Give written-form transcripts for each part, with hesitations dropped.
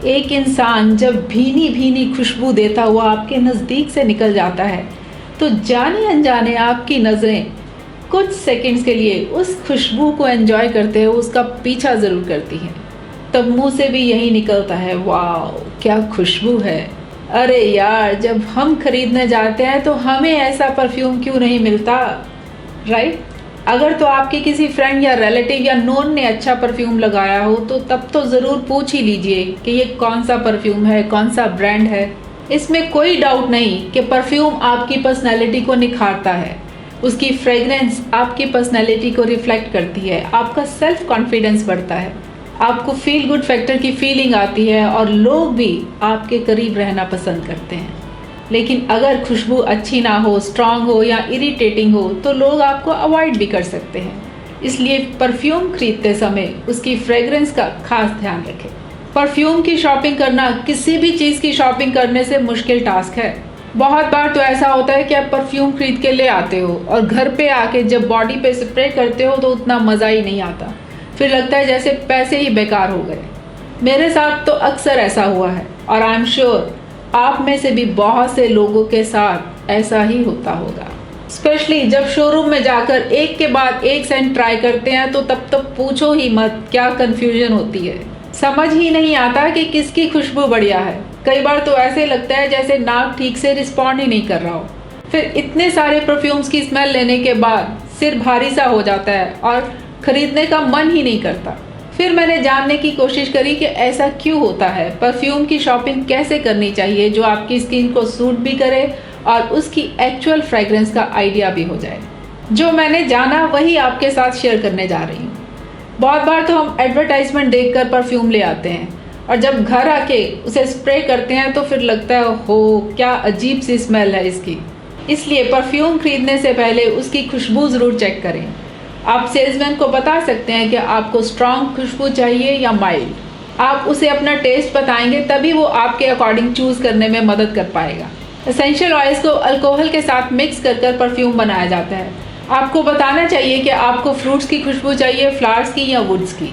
एक इंसान जब भीनी भीनी खुशबू देता हुआ आपके नज़दीक से निकल जाता है तो जाने अनजाने आपकी नज़रें कुछ सेकंड्स के लिए उस खुशबू को एंजॉय करते हुए उसका पीछा ज़रूर करती हैं। तब मुंह से भी यही निकलता है, वाह क्या खुशबू है। अरे यार, जब हम खरीदने जाते हैं तो हमें ऐसा परफ्यूम क्यों नहीं मिलता, राइट? अगर तो आपके किसी फ्रेंड या रिलेटिव या नोन ने अच्छा परफ्यूम लगाया हो तो तब तो ज़रूर पूछ ही लीजिए कि ये कौन सा परफ्यूम है, कौन सा ब्रांड है। इसमें कोई डाउट नहीं कि परफ्यूम आपकी पर्सनैलिटी को निखारता है। उसकी फ्रेगरेंस आपकी पर्सनैलिटी को रिफ्लेक्ट करती है, आपका सेल्फ कॉन्फिडेंस बढ़ता है, आपको फील गुड फैक्टर की फीलिंग आती है और लोग भी आपके करीब रहना पसंद करते हैं। लेकिन अगर खुशबू अच्छी ना हो, स्ट्रांग हो या इरिटेटिंग हो तो लोग आपको अवॉइड भी कर सकते हैं। इसलिए परफ्यूम खरीदते समय उसकी फ्रेगरेंस का खास ध्यान रखें। परफ्यूम की शॉपिंग करना किसी भी चीज़ की शॉपिंग करने से मुश्किल टास्क है। बहुत बार तो ऐसा होता है कि आप परफ्यूम खरीद के ले आते हो और घर पे आके जब बॉडी पे स्प्रे करते हो तो उतना मज़ा ही नहीं आता, फिर लगता है जैसे पैसे ही बेकार हो गए। मेरे साथ तो अक्सर ऐसा हुआ है और आई एम श्योर आप में से भी बहुत से लोगों के साथ ऐसा ही होता होगा। स्पेशली जब शोरूम में जाकर एक के बाद एक सेंट ट्राई करते हैं तो तब तक पूछो ही मत, क्या कंफ्यूजन होती है। समझ ही नहीं आता कि किसकी खुशबू बढ़िया है। कई बार तो ऐसे लगता है जैसे नाक ठीक से रिस्पॉन्ड ही नहीं कर रहा हो। फिर इतने सारे परफ्यूम्स की स्मेल लेने के बाद सिर भारी सा हो जाता है और खरीदने का मन ही नहीं करता। फिर मैंने जानने की कोशिश करी कि ऐसा क्यों होता है, परफ्यूम की शॉपिंग कैसे करनी चाहिए जो आपकी स्किन को सूट भी करे और उसकी एक्चुअल फ्रेगरेंस का आइडिया भी हो जाए। जो मैंने जाना वही आपके साथ शेयर करने जा रही हूँ। बहुत बार तो हम एडवर्टाइजमेंट देखकर परफ्यूम ले आते हैं और जब घर आके उसे स्प्रे करते हैं तो फिर लगता है हो क्या अजीब सी स्मेल है इसकी। इसलिए परफ्यूम खरीदने से पहले उसकी खुशबू ज़रूर चेक करें। आप सेल्समैन को बता सकते हैं कि आपको स्ट्रॉन्ग खुशबू चाहिए या माइल्ड। आप उसे अपना टेस्ट बताएंगे तभी वो आपके अकॉर्डिंग चूज़ करने में मदद कर पाएगा। एसेंशियल ऑयल्स को अल्कोहल के साथ मिक्स कर परफ्यूम बनाया जाता है। आपको बताना चाहिए कि आपको फ्रूट्स की खुशबू चाहिए, फ्लावर्स की या वुड्स की।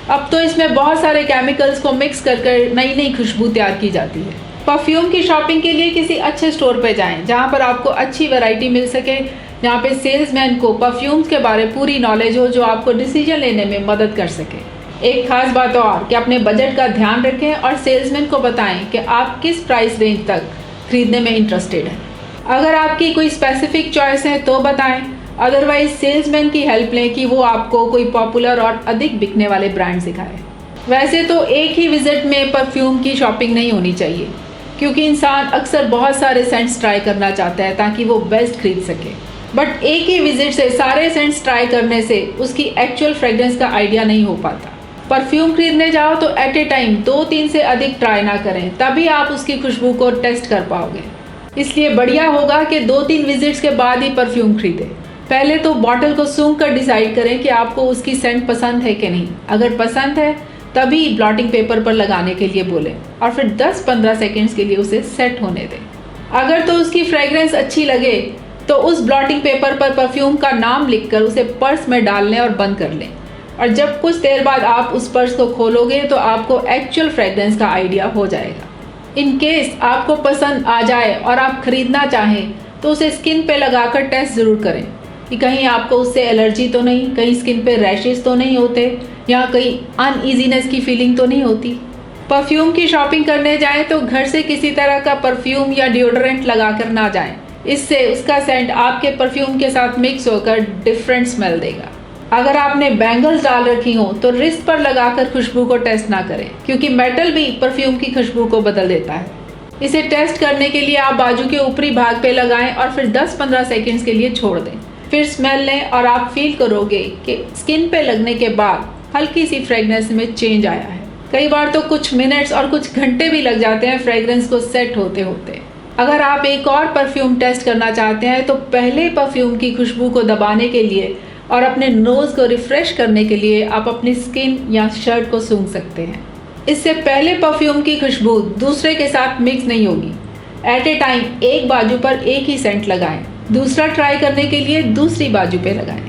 अब तो इसमें बहुत सारे केमिकल्स को मिक्स कर नई नई खुशबू तैयार की जाती है। परफ्यूम की शॉपिंग के लिए किसी अच्छे स्टोर पर जाएं जहाँ पर आपको अच्छी वैरायटी मिल सके, जहाँ पे सेल्समैन को परफ्यूम्स के बारे पूरी नॉलेज हो जो आपको डिसीजन लेने में मदद कर सके। एक खास बात और कि अपने बजट का ध्यान रखें और सेल्समैन को बताएं कि आप किस प्राइस रेंज तक खरीदने में इंटरेस्टेड हैं। अगर आपकी कोई स्पेसिफिक चॉइस है तो बताएं, अदरवाइज सेल्समैन की हेल्प लें कि वो आपको कोई पॉपुलर और अधिक बिकने वाले ब्रांड सिखाए। वैसे तो एक ही विजिट में परफ्यूम की शॉपिंग नहीं होनी चाहिए, क्योंकि इंसान अक्सर बहुत सारे सेंट्स ट्राई करना चाहता है ताकि वो बेस्ट खरीद सके। बट एक ही विजिट से सारे सेंट्स ट्राई करने से उसकी एक्चुअल फ्रेगरेंस का आइडिया नहीं हो पाता। परफ्यूम खरीदने जाओ तो एट ए टाइम 2-3 से अधिक ट्राई ना करें, तभी आप उसकी खुशबू को टेस्ट कर पाओगे। इसलिए बढ़िया होगा कि 2-3 विजिट्स के बाद ही परफ्यूम खरीदें। पहले तो बॉटल को सूंघ कर डिसाइड करें कि आपको उसकी सेंट पसंद है कि नहीं। अगर पसंद है तभी ब्लॉटिंग पेपर पर लगाने के लिए बोलें और फिर 10-15 सेकेंड्स के लिए उसे सेट होने दें। अगर तो उसकी फ्रेगरेंस अच्छी लगे तो उस ब्लॉटिंग पेपर पर परफ्यूम का नाम लिखकर उसे पर्स में डाल लें और बंद कर लें। और जब कुछ देर बाद आप उस पर्स को खोलोगे तो आपको एक्चुअल फ्रेगरेंस का आइडिया हो जाएगा। इन केस आपको पसंद आ जाए और आप खरीदना चाहें तो उसे स्किन पे लगाकर टेस्ट ज़रूर करें कि कहीं आपको उससे एलर्जी तो नहीं, कहीं स्किन पे रैशेस तो नहीं होते या कहीं अनईजीनेस की फीलिंग तो नहीं होती। परफ्यूम की शॉपिंग करने जाएं तो घर से किसी तरह का परफ्यूम या डिओडोरेंट लगा कर ना जाएं। इससे उसका सेंट आपके परफ्यूम के साथ मिक्स होकर डिफरेंट स्मेल देगा। अगर आपने बैंगल्स डाल रखी हो तो रिस्ट पर लगाकर खुशबू को टेस्ट ना करें, क्योंकि मेटल भी परफ्यूम की खुशबू को बदल देता है। इसे टेस्ट करने के लिए आप बाजू के ऊपरी भाग पे लगाएं और फिर 10-15 सेकेंड्स के लिए छोड़ दें। फिर स्मेल लें और आप फील करोगे कि स्किन पे लगने के बाद हल्की सी फ्रेगरेंस में चेंज आया है। कई बार तो कुछ मिनट्स और कुछ घंटे भी लग जाते हैं फ्रेगरेंस को सेट होते होते। अगर आप एक और परफ्यूम टेस्ट करना चाहते हैं तो पहले परफ्यूम की खुशबू को दबाने के लिए और अपने नोज़ को रिफ्रेश करने के लिए आप अपनी स्किन या शर्ट को सूंघ सकते हैं। इससे पहले परफ्यूम की खुशबू दूसरे के साथ मिक्स नहीं होगी। एट ए टाइम एक बाजू पर एक ही सेंट लगाएं, दूसरा ट्राई करने के लिए दूसरी बाजू पे लगाएं।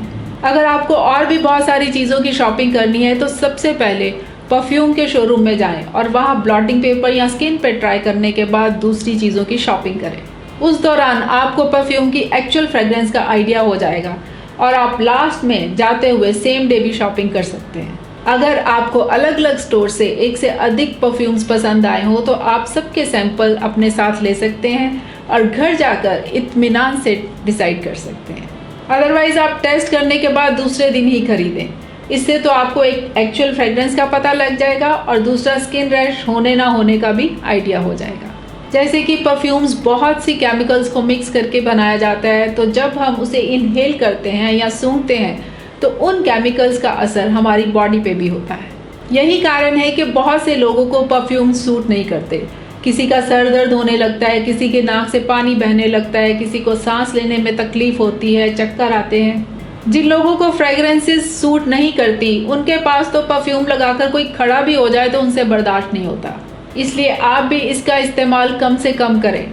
अगर आपको और भी बहुत सारी चीज़ों की शॉपिंग करनी है तो सबसे पहले परफ्यूम के शोरूम में जाएं और वहाँ ब्लॉटिंग पेपर या स्किन पे ट्राई करने के बाद दूसरी चीज़ों की शॉपिंग करें। उस दौरान आपको परफ्यूम की एक्चुअल फ्रेग्रेंस का आइडिया हो जाएगा और आप लास्ट में जाते हुए सेम डे भी शॉपिंग कर सकते हैं। अगर आपको अलग अलग स्टोर से एक से अधिक परफ्यूम्स पसंद आए हो तो आप सबके सैंपल अपने साथ ले सकते हैं और घर जाकर इत्मीनान से डिसाइड कर सकते हैं। अदरवाइज आप टेस्ट करने के बाद दूसरे दिन ही खरीदें। इससे तो आपको एक एक्चुअल फ्रेग्रेंस का पता लग जाएगा और दूसरा स्किन रैश होने ना होने का भी आइडिया हो जाएगा। जैसे कि परफ्यूम्स बहुत सी केमिकल्स को मिक्स करके बनाया जाता है, तो जब हम उसे इनहेल करते हैं या सूंघते हैं तो उन केमिकल्स का असर हमारी बॉडी पे भी होता है। यही कारण है कि बहुत से लोगों को परफ्यूम सूट नहीं करते। किसी का सर दर्द होने लगता है, किसी के नाक से पानी बहने लगता है, किसी को सांस लेने में तकलीफ होती है, चक्कर आते हैं। जिन लोगों को फ्रेग्रेंसेस सूट नहीं करती उनके पास तो परफ्यूम लगाकर कोई खड़ा भी हो जाए तो उनसे बर्दाश्त नहीं होता। इसलिए आप भी इसका इस्तेमाल कम से कम करें,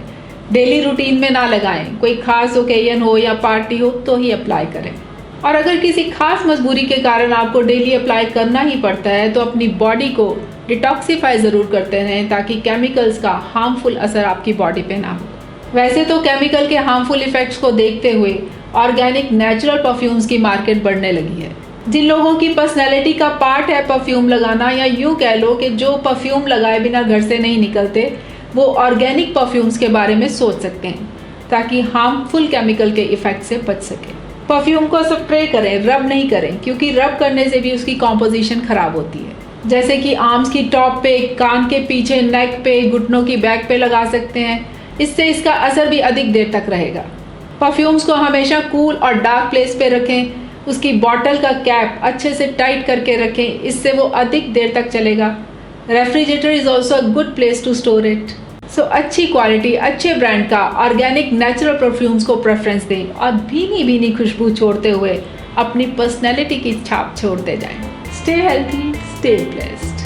डेली रूटीन में ना लगाएं। कोई खास ओकेजन हो या पार्टी हो तो ही अप्लाई करें। और अगर किसी खास मजबूरी के कारण आपको डेली अप्लाई करना ही पड़ता है तो अपनी बॉडी को डिटॉक्सिफाई ज़रूर करते रहें ताकि केमिकल्स का हार्मफुल असर आपकी बॉडी पे ना हो। वैसे तो केमिकल के हार्मफुल इफ़ेक्ट्स को देखते हुए ऑर्गेनिक नेचुरल परफ्यूम्स की मार्केट बढ़ने लगी है। जिन लोगों की पर्सनैलिटी का पार्ट है परफ्यूम लगाना, या यूँ कह लो कि जो परफ्यूम लगाए बिना घर से नहीं निकलते, वो ऑर्गेनिक परफ्यूम्स के बारे में सोच सकते हैं ताकि हार्मफुल केमिकल के इफ़ेक्ट से बच सकें। परफ्यूम को स्प्रे करें, रब नहीं करें, क्योंकि रब करने से भी उसकी कॉम्पोजिशन ख़राब होती है। जैसे कि आर्म्स की टॉप पे, कान के पीछे, नेक पे, घुटनों की बैक पे लगा सकते हैं। इससे इसका असर भी अधिक देर तक रहेगा। परफ्यूम्स को हमेशा कूल और डार्क प्लेस पे रखें। उसकी बॉटल का कैप अच्छे से टाइट करके रखें, इससे वो अधिक देर तक चलेगा। Refrigerator is also a good place to store it. So अच्छी क्वालिटी, अच्छे ब्रांड का ऑर्गेनिक नेचुरल परफ्यूम्स को प्रेफरेंस दें और भीनी भीनी खुशबू छोड़ते हुए अपनी पर्सनैलिटी की छाप छोड़ते जाएं। Stay healthy, stay blessed.